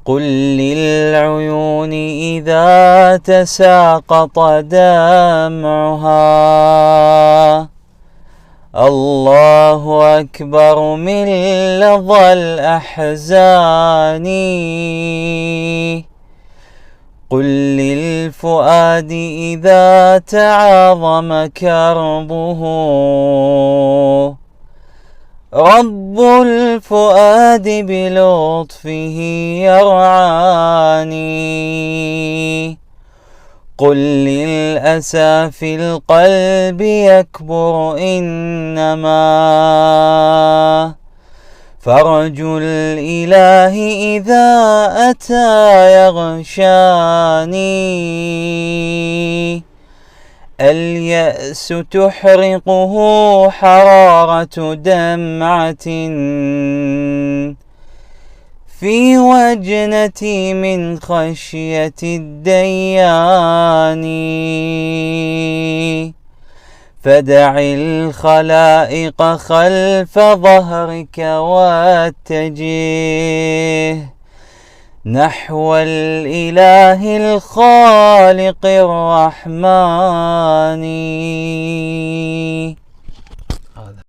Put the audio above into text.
قل للعيون إذا تساقط دمعها الله أكبر من لظى الأحزان. قل للفؤاد إذا تعاظم كربه رب الفؤاد بلطفه يرعاني. قل للأسى في القلب يكبر إنما فرج الإله إذا أتى يغشاني. اليأس تحرقه حرارة دمعة في وجنتي من خشية الديان. فدع الخلائق خلف ظهرك واتجه نحو الإله الخالق الرحمن.